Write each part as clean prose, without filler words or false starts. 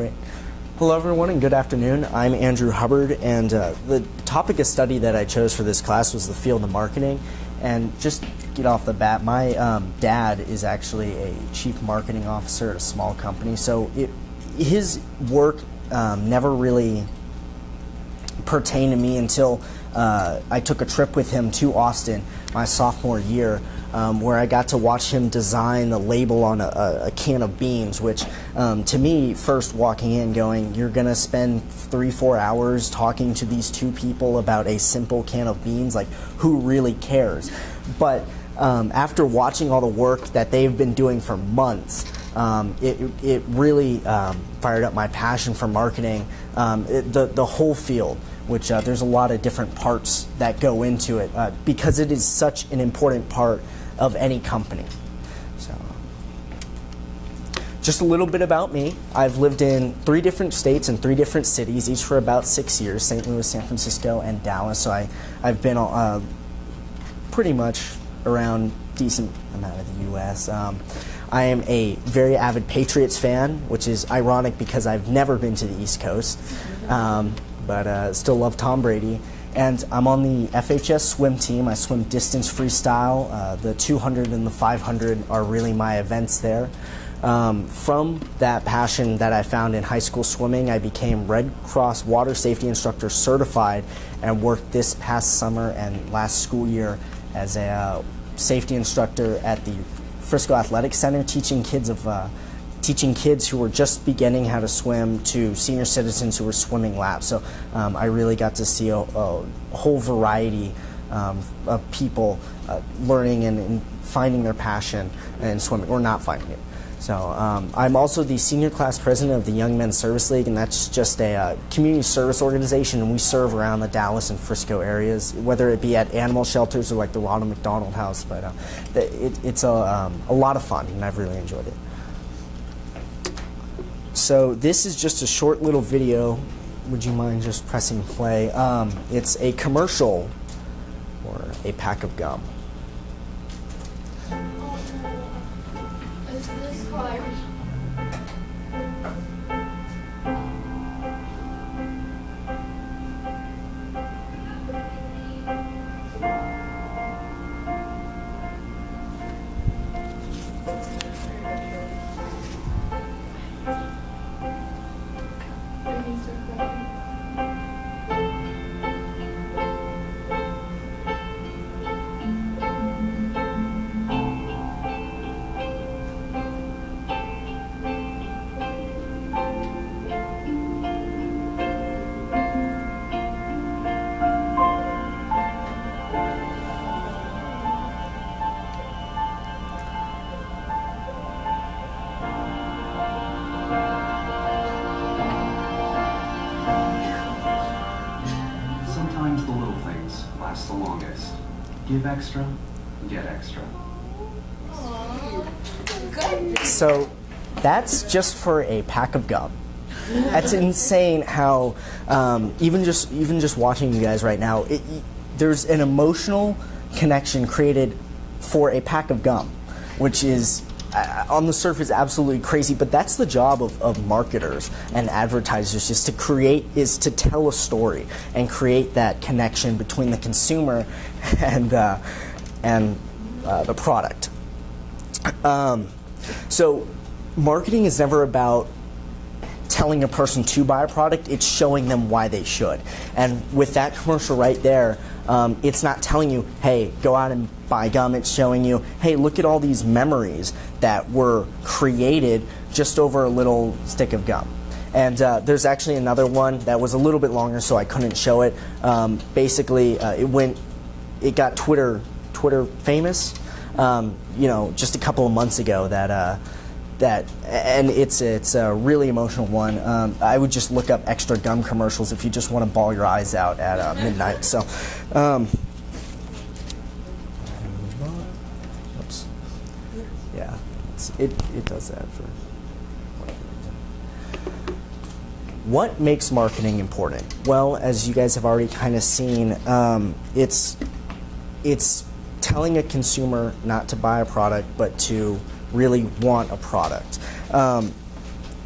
Great. Hello, everyone, and good afternoon. I'm Andrew Hubbard, and the topic of study that I chose for this class was the field of marketing. And just to get off the bat, my dad is actually a chief marketing officer at a small company, so his work never really pertained to me until I took a trip with him to Austin my sophomore year, where I got to watch him design the label on a can of beans, which to me, first walking in going, you're going to spend 3-4 hours talking to these two people about a simple can of beans, like who really cares? But after watching all the work that they've been doing for months, it really fired up my passion for marketing, the whole field, which there's a lot of different parts that go into it because it is such an important part of any company. So, just a little bit about me. I've lived in 3 different states and 3 different cities, each for about 6 years, St. Louis, San Francisco, and Dallas. So I've been pretty much around a decent amount of the U.S. I am a very avid Patriots fan, which is ironic because I've never been to the East Coast, but still love Tom Brady. And I'm on the FHS swim team. I swim distance freestyle. The 200 and the 500 are really my events there. From that passion that I found in high school swimming, I became Red Cross Water Safety Instructor certified and worked this past summer and last school year as a safety instructor at the Frisco Athletic Center, teaching kids who were just beginning how to swim to senior citizens who were swimming laps. So I really got to see a whole variety of people learning and finding their passion in swimming, or not finding it. So I'm also the senior class president of the Young Men's Service League, and that's just a community service organization, and we serve around the Dallas and Frisco areas, whether it be at animal shelters or like the Ronald McDonald House. But it's a lot of fun, and I've really enjoyed it. So this is just a short little video. Would you mind just pressing play? It's a commercial for a pack of gum. Is this hard? Sometimes the little things last the longest. Give extra, get extra. So that's just for a pack of gum. That's insane how even just watching you guys right now, there's an emotional connection created for a pack of gum, which is on the surface absolutely crazy, but that's the job of marketers and advertisers, is to tell a story and create that connection between the consumer and the product. So marketing is never about telling a person to buy a product, it's showing them why they should. And with that commercial right there, it's not telling you, hey, go out and buy gum. It's showing you, hey, look at all these memories that were created just over a little stick of gum. And there's actually another one that was a little bit longer, so I couldn't show it. Basically, it got Twitter famous, just a couple of months ago. And it's a really emotional one. I would just look up extra gum commercials if you just want to bawl your eyes out at midnight. So, oops, yeah, it does that for. What makes marketing important? Well, as you guys have already kind of seen, it's telling a consumer not to buy a product, but to really want a product.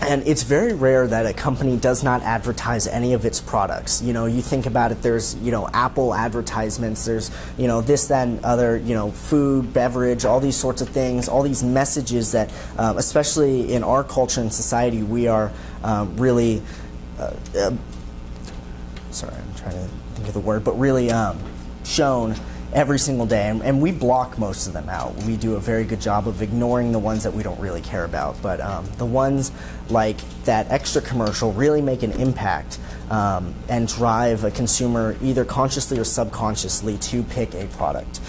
And it's very rare that a company does not advertise any of its products. You know, you think about it, there's, you know, Apple advertisements, there's, you know, this, that, and other, you know, food, beverage, all these sorts of things, all these messages that, especially in our culture and society, we are really, sorry, I'm trying to think of the word, but really shown every single day, and we block most of them out. We do a very good job of ignoring the ones that we don't really care about, but the ones like that extra commercial really make an impact and drive a consumer either consciously or subconsciously to pick a product.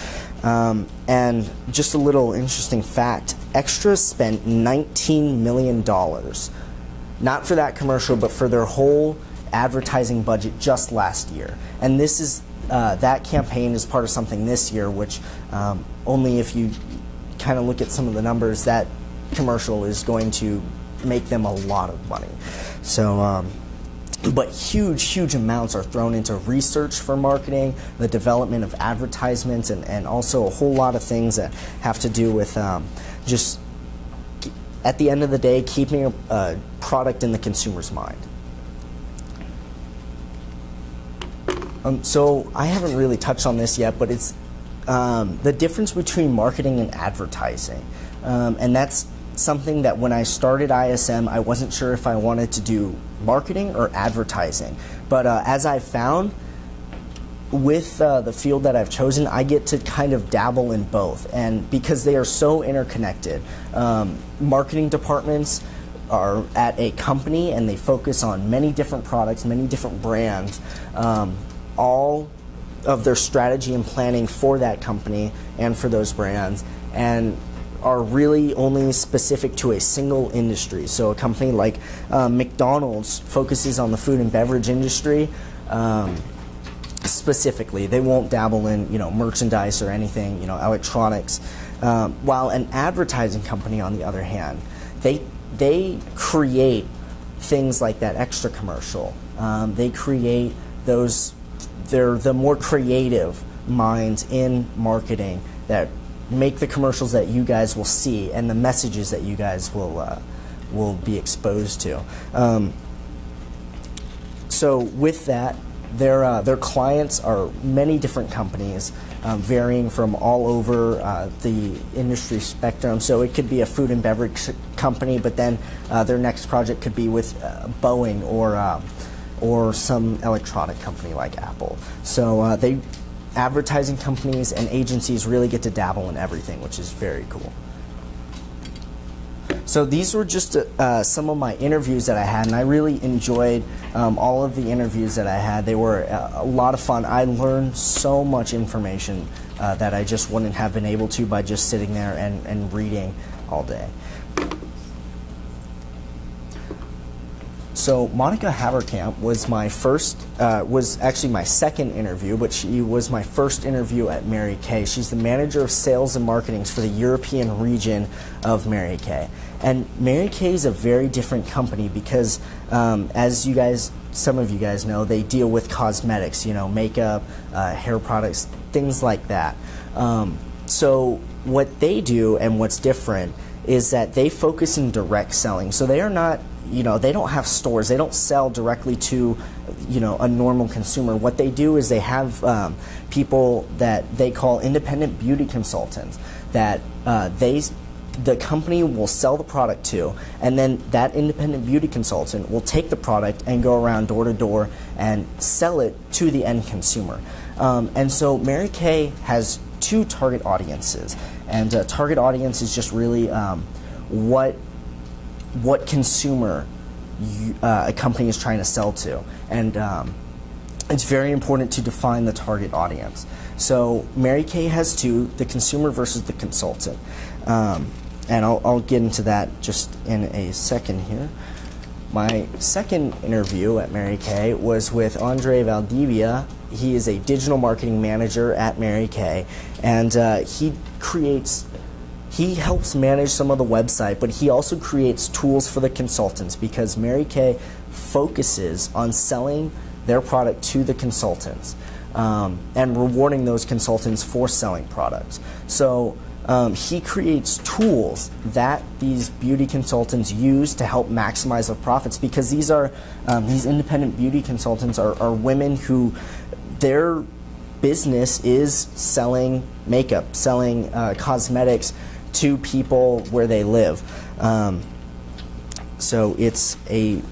And just a little interesting fact, Extra spent $19 million, not for that commercial, but for their whole advertising budget just last year. And this is that campaign is part of something this year, which only if you kind of look at some of the numbers, that commercial is going to make them a lot of money. So, but huge amounts are thrown into research for marketing, the development of advertisements, and also a whole lot of things that have to do with just, at the end of the day, keeping a product in the consumer's mind. So I haven't really touched on this yet, but it's the difference between marketing and advertising. And that's something that when I started ISM, I wasn't sure if I wanted to do marketing or advertising. But as I've found, with the field that I've chosen, I get to kind of dabble in both. And because they are so interconnected, marketing departments are at a company and they focus on many different products, many different brands. All of their strategy and planning for that company and for those brands, and are really only specific to a single industry. So a company like McDonald's focuses on the food and beverage industry specifically. They won't dabble in, you know, merchandise or anything, you know, electronics. While an advertising company, on the other hand, they create things like that extra commercial. They create those. They're the more creative minds in marketing that make the commercials that you guys will see and the messages that you guys will be exposed to. So with that, their clients are many different companies, varying from all over the industry spectrum. So it could be a food and beverage company, but then their next project could be with Boeing or some electronic company like Apple. So advertising companies and agencies really get to dabble in everything, which is very cool. So these were just some of my interviews that I had, and I really enjoyed all of the interviews that I had. They were a lot of fun. I learned so much information that I just wouldn't have been able to by just sitting there and reading all day. So Monica Haverkamp was was actually my second interview, but she was my first interview at Mary Kay. She's the manager of sales and marketing for the European region of Mary Kay. And Mary Kay is a very different company because, as you guys, some of you guys know, they deal with cosmetics, you know, makeup, hair products, things like that. So what they do and what's different is that they focus in direct selling. So they are not, you know, they don't have stores. They don't sell directly to, you know, a normal consumer. What they do is they have people that they call independent beauty consultants that the company will sell the product to, and then that independent beauty consultant will take the product and go around door to door and sell it to the end consumer. And so Mary Kay has two target audiences, and target audience is just really what consumer a company is trying to sell to, and it's very important to define the target audience. So Mary Kay has two: the consumer versus the consultant, and I'll get into that just in a second here. My second interview at Mary Kay was with Andre Valdivia. He is a digital marketing manager at Mary Kay, and he helps manage some of the website, but he also creates tools for the consultants because Mary Kay focuses on selling their product to the consultants and rewarding those consultants for selling products. So He creates tools that these beauty consultants use to help maximize their profits, because these independent beauty consultants are women who their business is selling makeup, selling cosmetics to people where they live. So it's a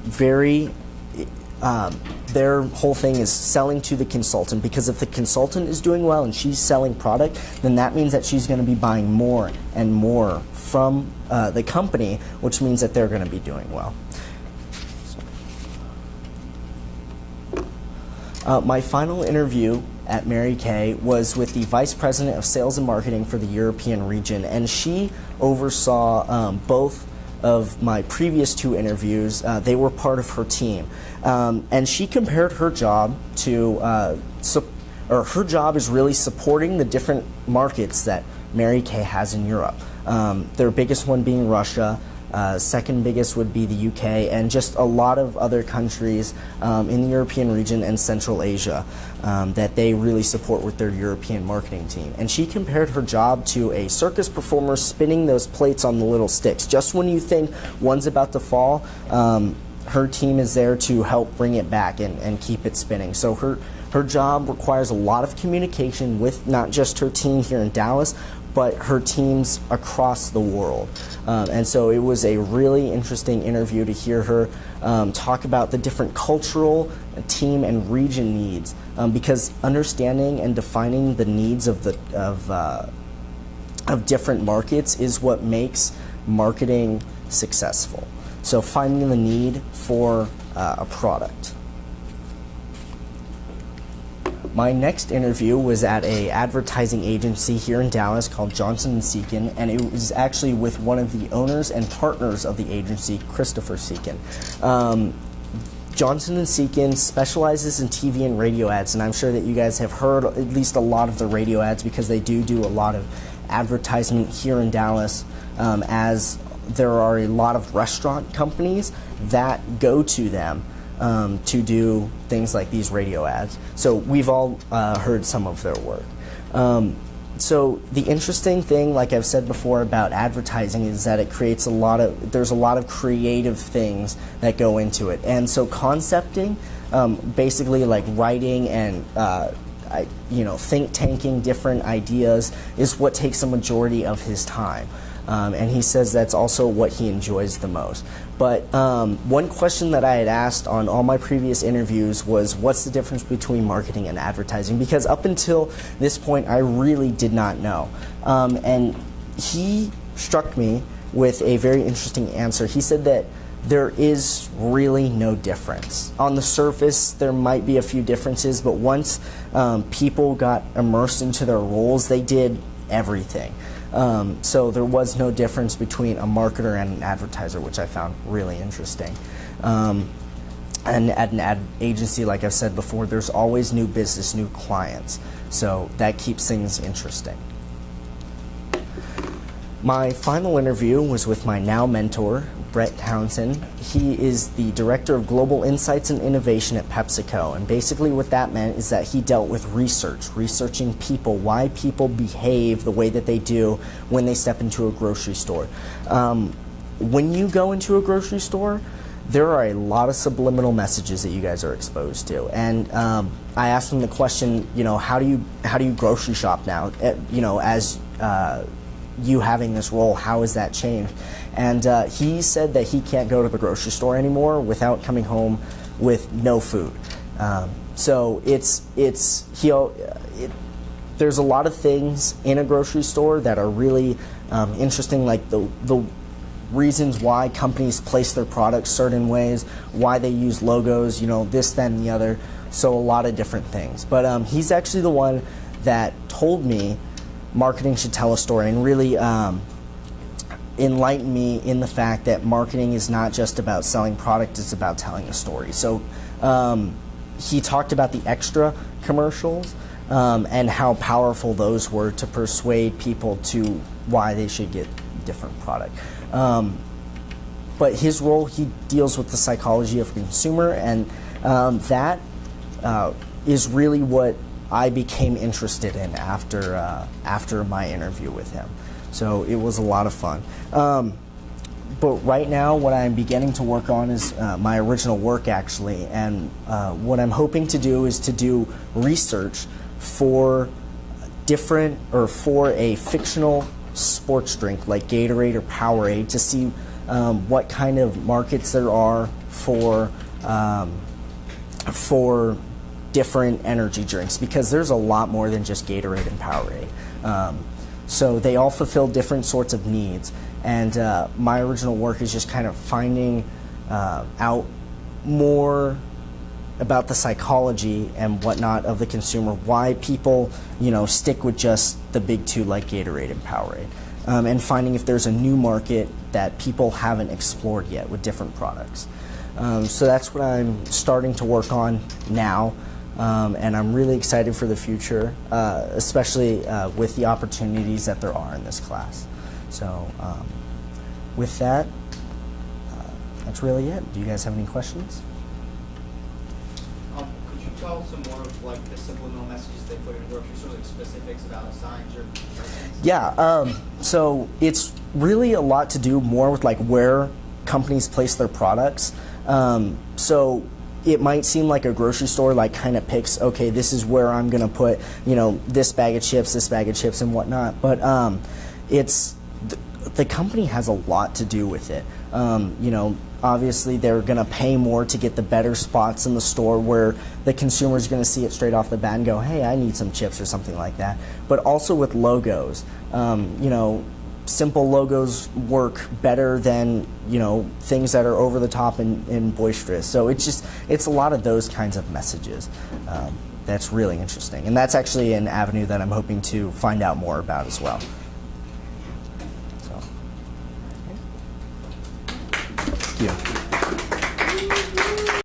very their whole thing is selling to the consultant, because if the consultant is doing well and she's selling product, then that means that she's going to be buying more and more from the company, which means that they're going to be doing well. My final interview at Mary Kay was with the Vice President of Sales and Marketing for the European region, and she oversaw both of my previous 2 interviews. They were part of her team, and she compared her job to, her job is really supporting the different markets that Mary Kay has in Europe. Their biggest one being Russia. Second biggest would be the UK, and just a lot of other countries in the European region and Central Asia that they really support with their European marketing team. And she compared her job to a circus performer spinning those plates on the little sticks. Just when you think one's about to fall, her team is there to help bring it back and keep it spinning. So her job requires a lot of communication with not just her team here in Dallas, but her teams across the world. And so it was a really interesting interview to hear her talk about the different cultural, team, and region needs, because understanding and defining the needs of different markets is what makes marketing successful. So finding the need for a product. My next interview was at an advertising agency here in Dallas called Johnson & Seacon, and it was actually with one of the owners and partners of the agency, Christopher Seacon. Johnson & Seacon specializes in TV and radio ads, and I'm sure that you guys have heard at least a lot of the radio ads, because they do a lot of advertisement here in Dallas, as there are a lot of restaurant companies that go to them to do things like these radio ads. So we've all heard some of their work. So the interesting thing, like I've said before about advertising, is that it creates there's a lot of creative things that go into it. And so concepting, basically like writing and think tanking different ideas, is what takes a majority of his time. And he says that's also what he enjoys the most. But one question that I had asked on all my previous interviews was, what's the difference between marketing and advertising? Because up until this point, I really did not know. And he struck me with a very interesting answer. He said that there is really no difference. On the surface, there might be a few differences, but once people got immersed into their roles, they did everything. So there was no difference between a marketer and an advertiser, which I found really interesting. And at an ad agency, like I've said before, there's always new business, new clients. So that keeps things interesting. My final interview was with my now mentor, Brett Townsend. He is the Director of Global Insights and Innovation at PepsiCo, and basically what that meant is that he dealt with researching people, why people behave the way that they do when they step into a grocery store. When you go into a grocery store, there are a lot of subliminal messages that you guys are exposed to, and I asked him the question, how do you grocery shop now? As you having this role, how has that changed? And he said that he can't go to the grocery store anymore without coming home with no food. So there's a lot of things in a grocery store that are really interesting, like the reasons why companies place their products certain ways, why they use logos, this, that, and the other. So a lot of different things. But he's actually the one that told me marketing should tell a story, and really enlightened me in the fact that marketing is not just about selling product, it's about telling a story. So he talked about the Extra commercials and how powerful those were to persuade people to why they should get different product. But his role, he deals with the psychology of the consumer, and that is really what I became interested in after my interview with him. So it was a lot of fun. But right now, what I'm beginning to work on is my original work, actually. And what I'm hoping to do is to do research for for a fictional sports drink like Gatorade or Powerade to see what kind of markets there are for different energy drinks, because there's a lot more than just Gatorade and Powerade. So they all fulfill different sorts of needs. And my original work is just kind of finding out more about the psychology and whatnot of the consumer, why people, stick with just the big two like Gatorade and Powerade, and finding if there's a new market that people haven't explored yet with different products. So that's what I'm starting to work on now, and I'm really excited for the future, especially with the opportunities that there are in this class. So with that, that's really it. Do you guys have any questions? Could you tell some more of like the subliminal messages they put in grocery stores, like specifics about signs or things? Yeah, so it's really a lot to do more with like where companies place their products. So it might seem like a grocery store like kind of picks, okay, this is where I'm going to put, this bag of chips, and whatnot. But the company has a lot to do with it. Obviously they're going to pay more to get the better spots in the store where the consumer is going to see it straight off the bat and go, hey, I need some chips or something like that. But also with logos, simple logos work better than things that are over the top and boisterous. So it's a lot of those kinds of messages that's really interesting, and that's actually an avenue that I'm hoping to find out more about as well.